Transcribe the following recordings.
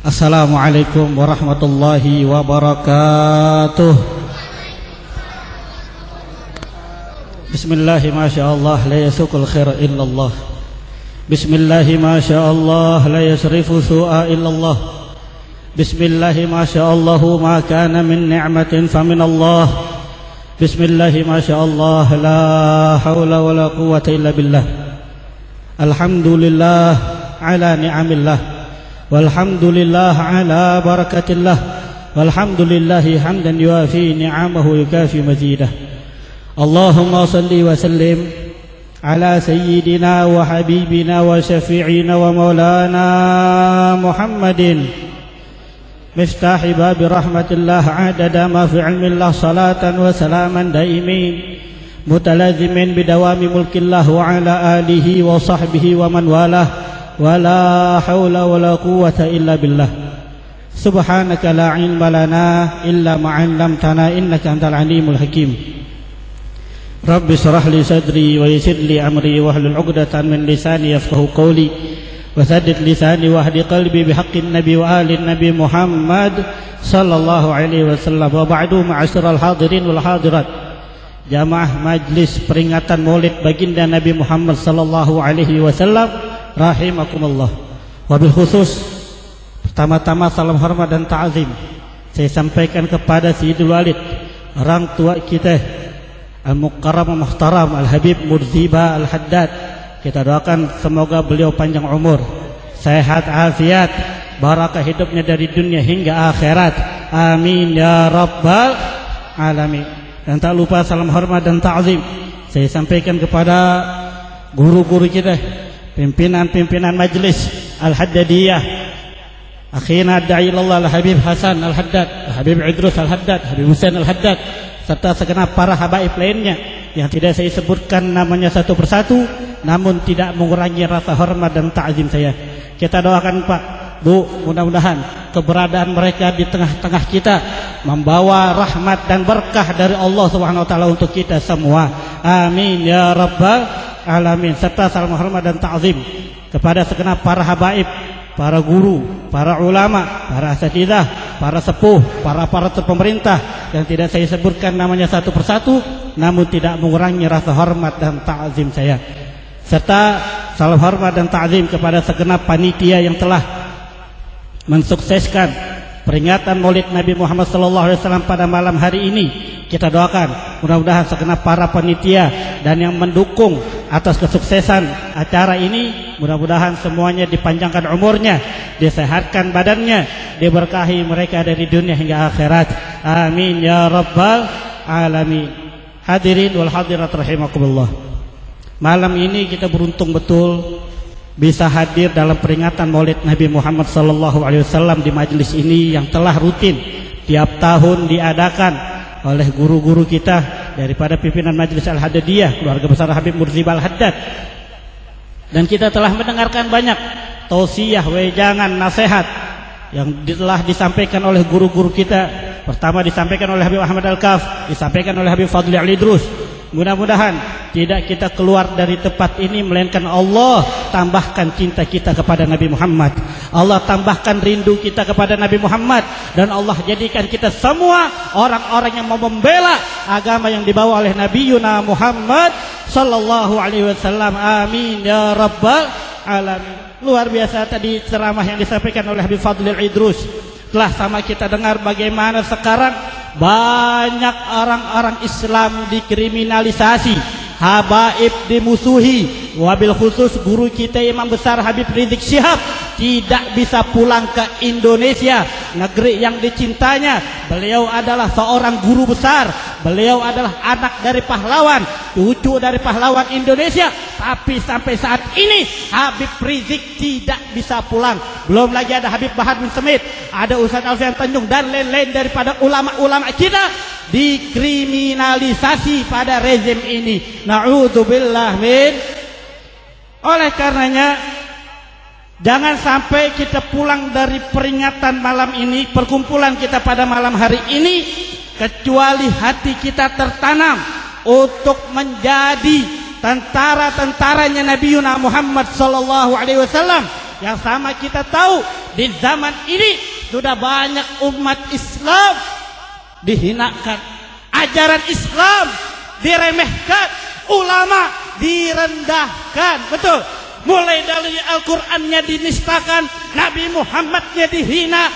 Assalamualaikum warahmatullahi wabarakatuh. Bismillahi masyaallah la yasukul khaira illallah. Bismillahi masyaallah la yasrifu su'a illallah. Bismillahi masyaallahu ma kana min ni'matin famin Allah. Bismillahi masyaallah la haula wala quwwata illa billah. Alhamdulillah ala ni'amillah. Walhamdulillah ala barakatillah. Walhamdulillahi hamdan yuafi ni'amahu yukafi mazidah. Allahumma salli wa sallim ala sayyidina wa habibina wa syafi'ina wa maulana Muhammadin miftahi babi rahmatillah adada ma fi ilmillah salatan wa salaman daimin mutalazimin bidawami mulkillah wa ala alihi wa sahbihi wa man walah. ولا حول ولا قوة إلا بالله سبحانك لا علم لنا إلا ما علمتنا إنك أنت العليم الحكيم رب اشرح لي صدري ويسر لي أمري واحلل عقدة من لساني يفقهوا قولي وسدد لساني واهد قلبي بحق النبي وآل النبي محمد صلى الله عليه وسلم وبعد معاشر الحاضرين والحاضرات jamaah majlis peringatan Maulid baginda Nabi Muhammad sallallahu alaihi wasallam rahimakumullah. Wabil khusus pertama-tama salam hormat dan ta'zim saya sampaikan kepada Sayyidul Walid, orang tua kita Al-Mukarram Muhtaram Al-Habib Murziba Al-Haddad. Kita doakan semoga beliau panjang umur, sehat afiat, barakah hidupnya dari dunia hingga akhirat, amin ya rabbal alamin. Dan tak lupa salam hormat dan ta'zim saya sampaikan kepada guru-guru kita, pimpinan-pimpinan majlis Al-Haddadiyah, akhina da'ilallah Al-Habib Hasan Al-Haddad, Habib Idrus Al-Haddad, Habib Hussein Al-Haddad, serta segenap para habaib lainnya yang tidak saya sebutkan namanya satu persatu, namun tidak mengurangi rasa hormat dan ta'zim saya. Kita doakan Pak, Bu, mudah-mudahan keberadaan mereka di tengah-tengah kita membawa rahmat dan berkah dari Allah Subhanahu wa taala untuk kita semua. Amin ya rabbal alamin. Serta salam hormat dan ta'zim kepada segenap para habaib, para guru, para ulama, para asatidzah, para sepuh, para aparatur pemerintah yang tidak saya sebutkan namanya satu persatu, namun tidak mengurangi rasa hormat dan ta'zim saya. Serta salam hormat dan ta'zim kepada segenap panitia yang telah mensukseskan peringatan Maulid Nabi Muhammad SAW pada malam hari ini. Kita doakan mudah-mudahan segenap para panitia dan yang mendukung atas kesuksesan acara ini, mudah-mudahan semuanya dipanjangkan umurnya, disehatkan badannya, diberkahi mereka dari dunia hingga akhirat, amin ya rabbal alamin. Hadirin wal hadirat rahimakumullah, malam ini kita beruntung betul bisa hadir dalam peringatan Maulid Nabi Muhammad SAW di majelis ini yang telah rutin tiap tahun diadakan oleh guru-guru kita daripada pimpinan majelis Al-Haddadiyah, keluarga besar Habib Murziba Al-Haddad. Dan kita telah mendengarkan banyak tausiah, wejangan, nasihat yang telah disampaikan oleh guru-guru kita. Pertama disampaikan oleh Habib Ahmad Al-Kaf, disampaikan oleh Habib Fadli Al-Idrus. Mudah-mudahan tidak kita keluar dari tempat ini melainkan Allah tambahkan cinta kita kepada Nabi Muhammad, Allah tambahkan rindu kita kepada Nabi Muhammad, dan Allah jadikan kita semua orang-orang yang mau membela agama yang dibawa oleh Nabi Yuna Muhammad sallallahu alaihi wasallam, amin ya rabbal alamin. Luar biasa tadi ceramah yang disampaikan oleh Habib Fadli Idrus. Telah sama kita dengar bagaimana sekarang banyak orang-orang Islam dikriminalisasi, habaib dimusuhi. Wabil khusus guru kita Imam Besar Habib Rizik Syihab tidak bisa pulang ke Indonesia, negeri yang dicintanya. Beliau adalah seorang guru besar, beliau adalah anak dari pahlawan, cucu dari pahlawan Indonesia, tapi sampai saat ini Habib Rizik tidak bisa pulang. Belum lagi ada Habib Bahar bin Smith, ada Ustaz Alfian Tanjung dan lain-lain daripada ulama-ulama kita dikriminalisasi pada rezim ini. Na'udzubillah min. Oleh karenanya jangan sampai kita pulang dari peringatan malam ini, perkumpulan kita pada malam hari ini, kecuali hati kita tertanam untuk menjadi tentara-tentaranya Nabi Muhammad sallallahu alaihi wasallam. Yang sama kita tahu di zaman ini sudah banyak umat Islam dihinakan, ajaran Islam diremehkan, ulama direndahkan. Betul. Mulai dari Al-Qur'annya dinistakan, Nabi Muhammadnya dihina,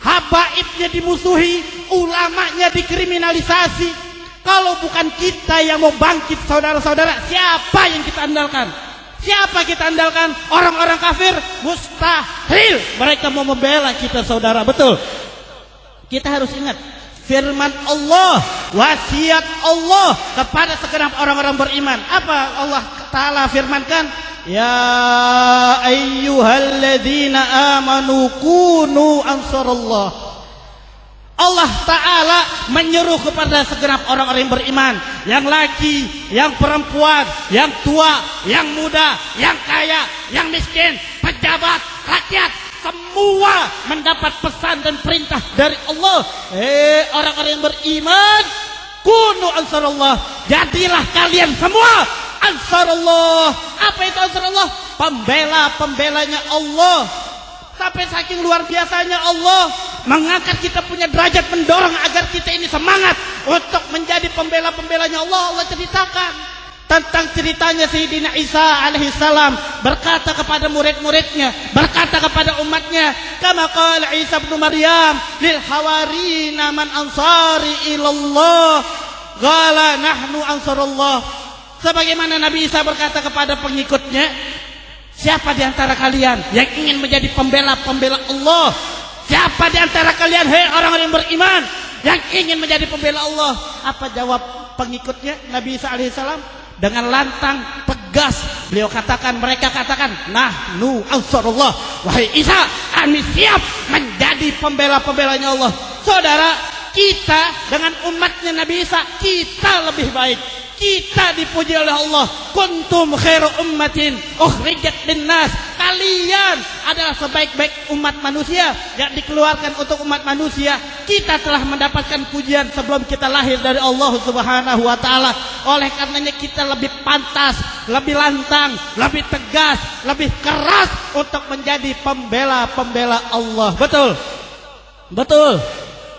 habaibnya dimusuhi, ulamanya dikriminalisasi. Kalau bukan kita yang mau bangkit, saudara-saudara, siapa yang kita andalkan? Siapa kita andalkan? Orang-orang kafir? Mustahil mereka mau membela kita, saudara. Betul. Kita harus ingat firman Allah, wasiat Allah kepada segenap orang-orang beriman. Apa Allah Ta'ala firmankan? Ya ayyuhalladzina amanu kunu ansarallah. Allah Ta'ala menyuruh kepada segenap orang-orang yang beriman, yang laki, yang perempuan, yang tua, yang muda, yang kaya, yang miskin, pejabat, rakyat, semua mendapat pesan dan perintah dari Allah. Orang-orang yang beriman, kunu ansarallah, jadilah kalian semua ansarallah. Apa itu ansarallah? Pembela-pembelanya Allah. Sampai saking luar biasanya Allah mengangkat kita punya derajat, mendorong agar kita ini semangat untuk menjadi pembela-pembelanya Allah. Allah ceritakan tentang ceritanya Sayyidina Isa alaihissalam berkata kepada murid-muridnya, berkata kepada umatnya, kama qala Isa bin Maryam lil hawarina man ansari ilallah qala nahnu ansarullah. Sebagaimana Nabi Isa berkata kepada pengikutnya, siapa di antara kalian yang ingin menjadi pembela-pembela Allah? Siapa di antara kalian, hei orang-orang yang beriman, yang ingin menjadi pembela Allah? Apa jawab pengikutnya Nabi Isa alaihissalam? Dengan lantang, tegas beliau katakan, mereka katakan, nahnu ansarullah. Wahai Isa, kami siap menjadi pembela-pembelanya Allah. Saudara, kita dengan umatnya Nabi Isa, kita lebih baik. Kita dipuji oleh Allah. Kuntum khairu ummatin ukhrijat linnas. Kalian adalah sebaik-baik umat manusia yang dikeluarkan untuk umat manusia. Kita telah mendapatkan pujian sebelum kita lahir dari Allah Subhanahu wa taala. Oleh karenanya kita lebih pantas, lebih lantang, lebih tegas, lebih keras untuk menjadi pembela-pembela Allah. Betul. Betul.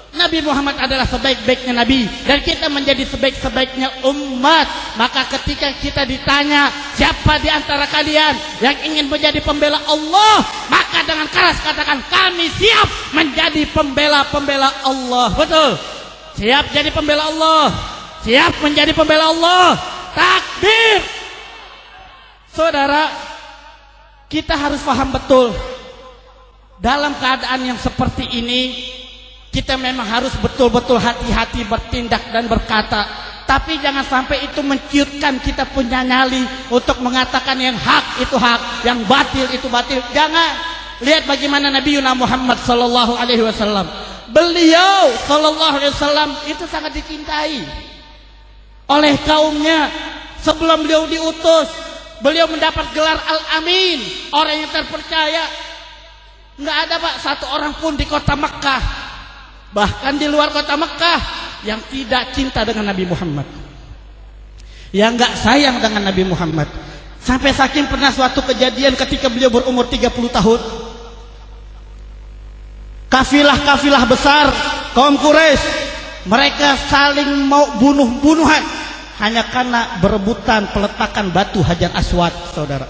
Nabi Muhammad adalah sebaik-baiknya Nabi, dan kita menjadi sebaik-sebaiknya umat. Maka ketika kita ditanya, siapa di antara kalian yang ingin menjadi pembela Allah, maka dengan keras katakan, kami siap menjadi pembela-pembela Allah. Betul. Siap jadi pembela Allah, siap menjadi pembela Allah. Takbir. Saudara, kita harus paham betul, dalam keadaan yang seperti ini kita memang harus betul-betul hati-hati bertindak dan berkata. Tapi jangan sampai itu menciutkan kita punya nyali untuk mengatakan yang hak itu hak, yang batil itu batil. Jangan. Lihat bagaimana Nabi Muhammad sallallahu alaihi wasallam. Beliau sallallahu alaihi wasallam itu sangat dicintai oleh kaumnya. Sebelum beliau diutus, beliau mendapat gelar Al-Amin, orang yang terpercaya. Enggak ada Pak satu orang pun di kota Mekah, bahkan di luar kota Mekah, yang tidak cinta dengan Nabi Muhammad, yang enggak sayang dengan Nabi Muhammad. Sampai saking pernah suatu kejadian ketika beliau berumur 30 tahun, kafilah-kafilah besar kaum Quraisy, mereka saling mau bunuh-bunuhan hanya karena berebutan peletakan batu Hajar Aswad, saudara.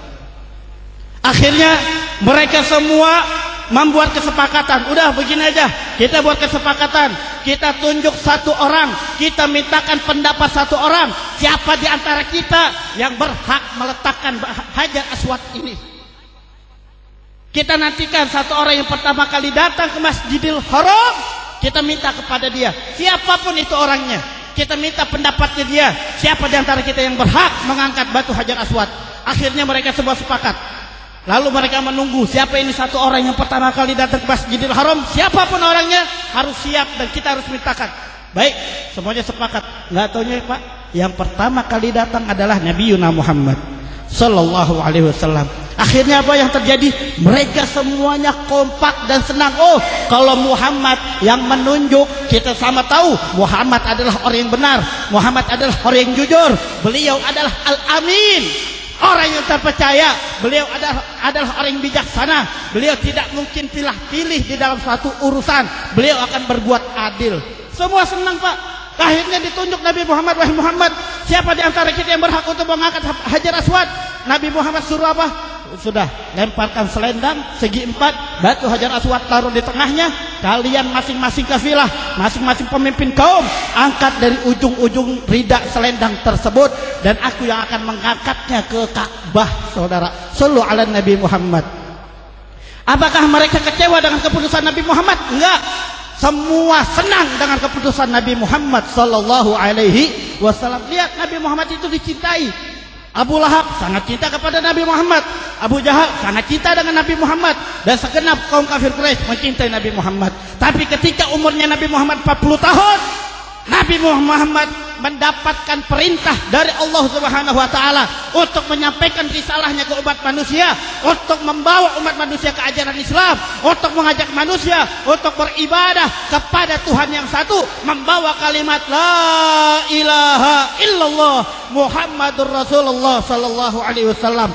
Akhirnya mereka semua membuat kesepakatan, udah begini aja, kita buat kesepakatan, kita tunjuk satu orang, kita mintakan pendapat satu orang, siapa di antara kita yang berhak meletakkan Hajar Aswad ini. Kita nantikan satu orang yang pertama kali datang ke Masjidil Haram, kita minta kepada dia, siapapun itu orangnya, kita minta pendapatnya dia, siapa di antara kita yang berhak mengangkat batu Hajar Aswad. Akhirnya mereka semua sepakat. Lalu mereka menunggu siapa ini satu orang yang pertama kali datang ke Masjidil Haram, siapapun orangnya harus siap dan kita harus mintakan. Baik, semuanya sepakat. Nggak taunya Pak, yang pertama kali datang adalah Nabi Muhammad sallallahu alaihi wasallam. Akhirnya apa yang terjadi? Mereka semuanya kompak dan senang. Oh, kalau Muhammad yang menunjuk, kita sama tahu Muhammad adalah orang yang benar, Muhammad adalah orang yang jujur, beliau adalah Al-Amin, orang yang terpercaya, beliau adalah orang yang bijaksana, beliau tidak mungkin pilih-pilih di dalam suatu urusan. Beliau akan berbuat adil. Semua senang Pak. Akhirnya ditunjuk Nabi Muhammad, wahai Muhammad, siapa di antara kita yang berhak untuk mengangkat Hajar Aswad? Nabi Muhammad suruh apa? Sudah, lemparkan selendang segi 4, batu Hajar Aswad taruh di tengahnya. Kalian masing-masing kafilah, masing-masing pemimpin kaum, angkat dari ujung-ujung ridak selendang tersebut, dan aku yang akan mengangkatnya ke Ka'bah. Saudara, sallu ala Nabi Muhammad. Apakah mereka kecewa dengan keputusan Nabi Muhammad? Enggak. Semua senang dengan keputusan Nabi Muhammad sallallahu alaihi wasallam. Lihat, Nabi Muhammad itu dicintai. Abu Lahab sangat cinta kepada Nabi Muhammad. Abu Jahal sangat cinta dengan Nabi Muhammad. Dan segenap kaum kafir Quraisy mencintai Nabi Muhammad. Tapi ketika umurnya Nabi Muhammad 40 tahun, Nabi Muhammad mendapatkan perintah dari Allah Subhanahu wa taala untuk menyampaikan risalahnya ke umat manusia, untuk membawa umat manusia ke ajaran Islam, untuk mengajak manusia untuk beribadah kepada Tuhan yang satu, membawa kalimat la ilaha illallah Muhammadur Rasulullah sallallahu alaihi wasallam.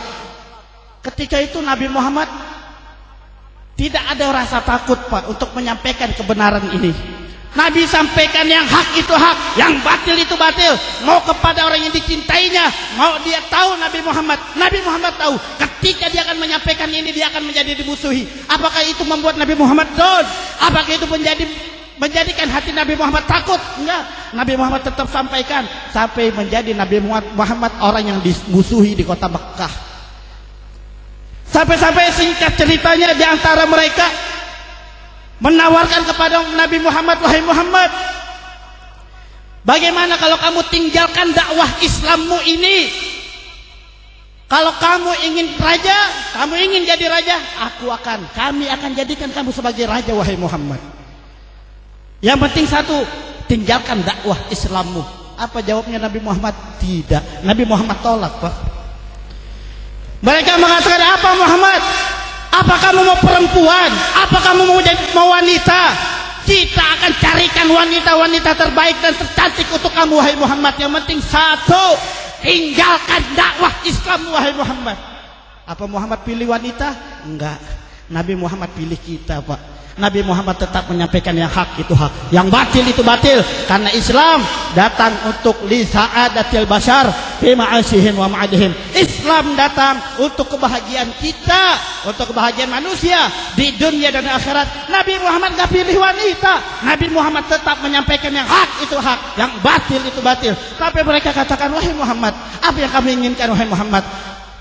Ketika itu Nabi Muhammad tidak ada rasa takut Pak untuk menyampaikan kebenaran ini. Nabi sampaikan yang hak itu hak, yang batil itu batil. Mau kepada orang yang dicintainya, mau dia tahu Nabi Muhammad tahu ketika dia akan menyampaikan ini dia akan menjadi dimusuhi. Apakah itu membuat Nabi Muhammad down? Apakah itu menjadikan hati Nabi Muhammad takut? Enggak. Nabi Muhammad tetap sampaikan sampai menjadi Nabi Muhammad orang yang dimusuhi di kota Mekkah. Sampai-sampai singkat ceritanya di antara mereka menawarkan kepada Nabi Muhammad, wahai Muhammad, bagaimana kalau kamu tinggalkan dakwah Islammu ini? Kalau kamu ingin raja, kamu ingin jadi raja, kami akan jadikan kamu sebagai raja, wahai Muhammad. Yang penting satu, tinggalkan dakwah Islammu. Apa jawabnya Nabi Muhammad? Tidak. Nabi Muhammad tolak Pak. Mereka mengatakan, apa Muhammad? Apa kamu mau perempuan? Apa kamu mau wanita? Kita akan carikan wanita-wanita terbaik dan tercantik untuk kamu, wahai Muhammad. Yang penting satu, tinggalkan dakwah Islam, wahai Muhammad. Apa Muhammad pilih wanita? Enggak. Nabi Muhammad pilih kita Pak. Nabi Muhammad tetap menyampaikan yang hak itu hak, yang batil itu batil. Karena Islam datang untuk li sa'adatil bashar fi ma'asihim wa ma'adihim. Islam datang untuk kebahagiaan kita, untuk kebahagiaan manusia di dunia dan akhirat. Nabi Muhammad gak pilih wanita. Nabi Muhammad tetap menyampaikan yang hak itu hak, yang batil itu batil. Tapi mereka katakan, wahai Muhammad, apa yang kamu inginkan wahai Muhammad?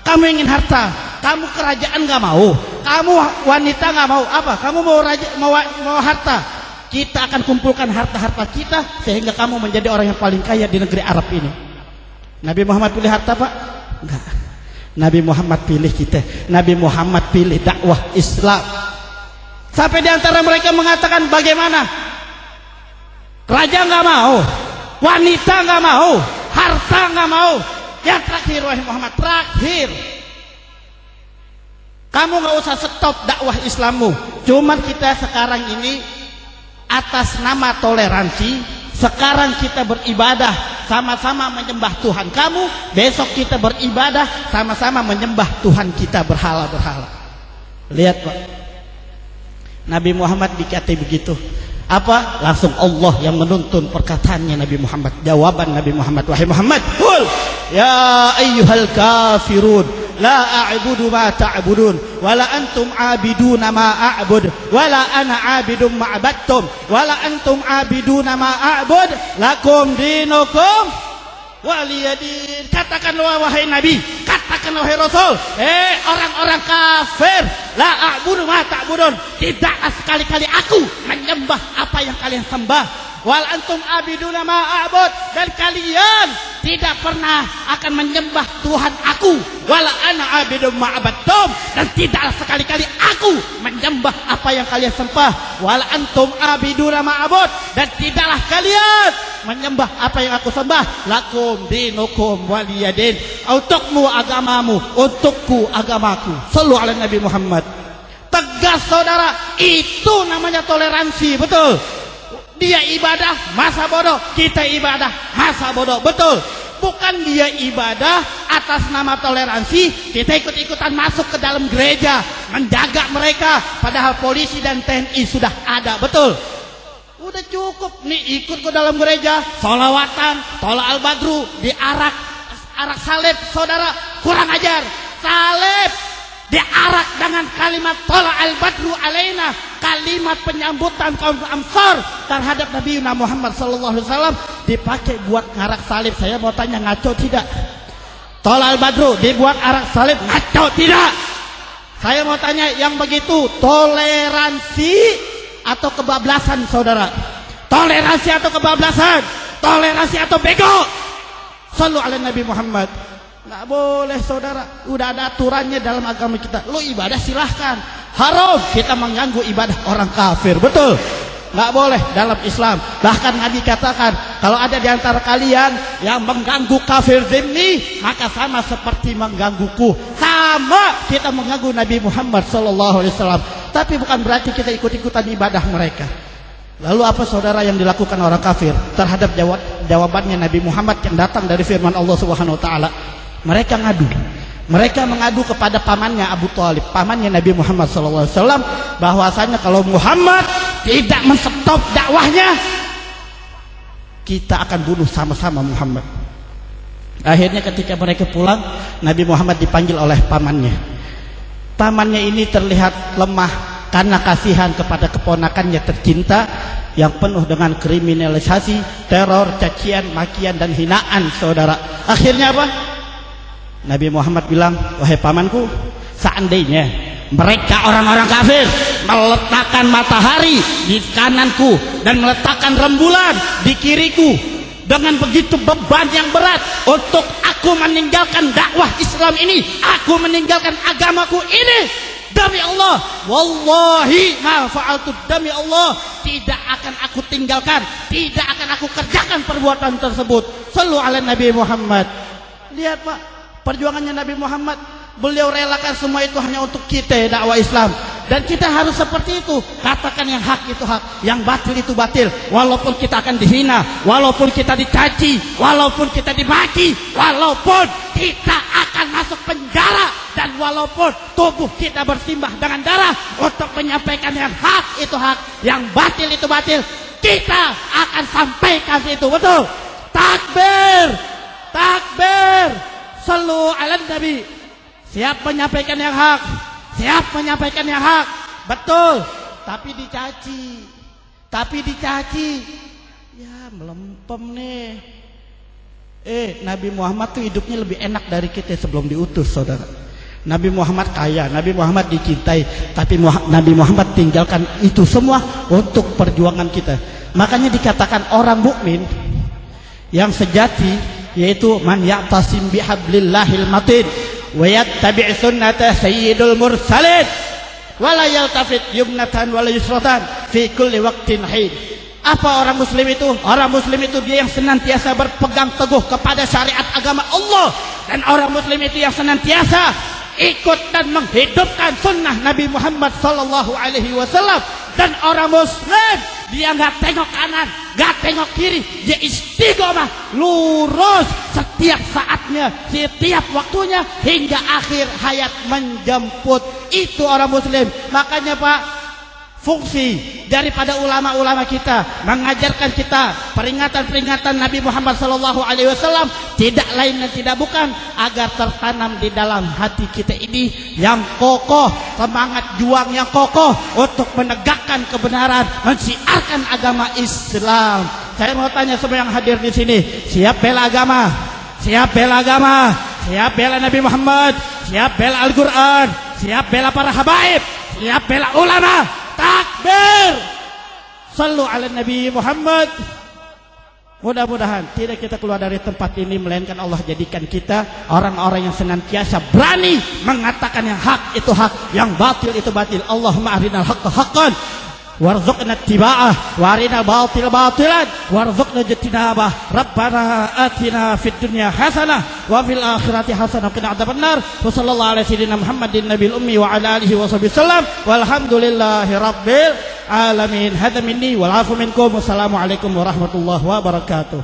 Kamu ingin harta, kamu kerajaan gak mau, kamu wanita gak mau, apa? Kamu mau raja, mau harta. Kita akan kumpulkan harta-harta kita sehingga kamu menjadi orang yang paling kaya di negeri Arab ini. Nabi Muhammad pilih harta Pak? Enggak. Nabi Muhammad pilih kita. Nabi Muhammad pilih dakwah Islam. Sampai di antara mereka mengatakan, bagaimana? Raja gak mau, wanita gak mau, harta gak mau. Yang terakhir wahai Muhammad, terakhir, kamu gak usah stop dakwah Islammu. Cuman kita sekarang ini atas nama toleransi, sekarang kita beribadah sama-sama menyembah Tuhan kamu, besok kita beribadah sama-sama menyembah Tuhan kita berhala-berhala. Lihat Pak, Nabi Muhammad dikata begitu. Apa? Langsung Allah yang menuntun perkataannya Nabi Muhammad. Jawaban Nabi Muhammad, wahai Muhammad, qul ya ayyuhal kafirun la a'budu ma ta'budun wala antum abiduna ma a'bud wala ana abidum ma abattum wala antum abiduna ma a'bud lakum dinukum waliyadin. Katakan wahai Nabi, katakan wahai Rasul, orang-orang kafir, la a'budu ma ta'budun, tidaklah sekali-kali aku menyembah apa yang kalian sembah, wal antum abiduna ma a'bud, dan kalian tidak pernah akan menyembah Tuhan aku, wala ana abidum ma abattum, dan tidaklah sekali-kali aku menyembah apa yang kalian sembah, wala antum abiduna ma a'bud, dan tidaklah kalian menyembah apa yang aku sembah, lakum dinukum waliyadin, untukmu agamamu, untukku agamaku. Sallu ala Nabi Muhammad. Tegas saudara, itu namanya toleransi, betul. Dia ibadah masa bodoh, kita ibadah masa bodoh, betul. bukan dia ibadah atas nama toleransi, kita ikut-ikutan masuk ke dalam gereja menjaga mereka, padahal polisi dan TNI sudah ada. Betul? Udah cukup nih ikut ke dalam gereja, sholawatan, tolak al-badru, diarak salib, saudara, kurang ajar. Salib diarak dengan kalimat tolak al-badru alaina, kalimat penyambutan kaum Ansar terhadap Nabi Muhammad SAW dipakai buat ngarak salib. Saya mau tanya, ngaco tidak? Tolak al-badru dibuat arak salib, ngaco tidak? Saya mau tanya, yang begitu toleransi atau kebablasan, saudara? Toleransi atau kebablasan? Toleransi atau bego? Shallu ala Nabi Muhammad. Nggak boleh, saudara. Udah ada aturannya dalam agama kita. Lu ibadah silahkan, haram kita mengganggu ibadah orang kafir. Betul? Nggak boleh dalam Islam. Bahkan Nabi katakan, kalau ada di antara kalian yang mengganggu kafir zimmi, maka sama seperti menggangguku. Sama kita mengganggu Nabi Muhammad SAW. Tapi bukan berarti kita ikut-ikutan ibadah mereka. Lalu apa, saudara, yang dilakukan orang kafir terhadap jawabannya Nabi Muhammad yang datang dari firman Allah Subhanahu wa taala? Mereka ngadu. Mereka mengadu kepada pamannya Abu Thalib, pamannya Nabi Muhammad SAW, bahwasanya kalau Muhammad tidak menstop dakwahnya, kita akan bunuh sama-sama Muhammad. Akhirnya ketika mereka pulang, Nabi Muhammad dipanggil oleh pamannya. Pamannya ini terlihat lemah karena kasihan kepada keponakannya tercinta yang penuh dengan kriminalisasi, teror, cacian, makian, dan hinaan, saudara. Akhirnya apa? Nabi Muhammad bilang, wahai pamanku, seandainya mereka orang-orang kafir meletakkan matahari di kananku dan meletakkan rembulan di kiriku dengan begitu beban yang berat untuk aku meninggalkan dakwah Islam ini, aku meninggalkan agamaku ini, demi Allah, wallahi ma fa'altu, demi Allah, tidak akan aku tinggalkan, tidak akan aku kerjakan perbuatan tersebut. Shallu ala Nabi Muhammad. Lihat, Pak, perjuangannya Nabi Muhammad. Beliau relakan semua itu hanya untuk kita, dakwah Islam. Dan kita harus seperti itu. Katakan yang hak itu hak, yang batil itu batil. Walaupun kita akan dihina, walaupun kita dicaci, walaupun kita dimaki, walaupun kita akan masuk penjara, dan walaupun tubuh kita bersimbah dengan darah untuk menyampaikan yang hak itu hak, yang batil itu batil, kita akan sampaikan itu. Betul? Takbir, takbir, shallu ala Nabi. Siap menyampaikan yang hak, siap menyampaikan yang hak. Betul. Tapi dicaci, tapi dicaci. Ya, melempem nih. Nabi Muhammad tuh hidupnya lebih enak dari kita sebelum diutus, saudara. Nabi Muhammad kaya, Nabi Muhammad dicintai, tapi Nabi Muhammad tinggalkan itu semua untuk perjuangan kita. Makanya dikatakan orang mukmin yang sejati yaitu man ya'tasim bihablillahil matin wa yattabi' sunnata sayyidul mursalin wa la yaltafit yumnatan wa la yusratan fi kulli waqtin hin. Apa orang muslim itu? Orang muslim itu dia yang senantiasa berpegang teguh kepada syariat agama Allah, dan orang muslim itu yang senantiasa ikut dan menghidupkan sunnah Nabi Muhammad sallallahu alaihi wasallam. Dan orang muslim dia nggak tengok kanan, nggak tengok kiri, dia istiqomah lurus setiap saatnya, setiap waktunya hingga akhir hayat menjemput. Itu orang muslim. Makanya, Pak, fungsi daripada ulama-ulama kita mengajarkan kita peringatan-peringatan Nabi Muhammad SAW tidak lain dan tidak bukan agar tertanam di dalam hati kita ini yang kokoh, semangat juang yang kokoh untuk menegakkan kebenaran, mensiarkan agama Islam. Saya mau tanya semua yang hadir di sini, siap bela agama? Siap bela agama? Siap bela Nabi Muhammad? Siap bela Al-Quran? Siap bela para habaib? Siap bela ulama? Takbir, sallu ala Nabi Muhammad. Mudah-mudahan tidak kita keluar dari tempat ini melainkan Allah jadikan kita orang-orang yang senantiasa berani mengatakan yang hak itu hak, yang batil itu batil. Allahumma arinal haqqa haqqan warzuqna ittiba'ah wa arinal batila batilan warzuqna ijtinabah. Rabbana atina fid dunya hasanah wa fil akhirati hasanah wa qina adzabannar. Wa sallallahu ala sayyidina Muhammadin nabiyil ummi wa ala alihi wa sahbihi wasallam. Walhamdulillahi rabbil alamin. Hadza minni wal afu minkum. Wassalamu alaikum warahmatullahi wabarakatuh.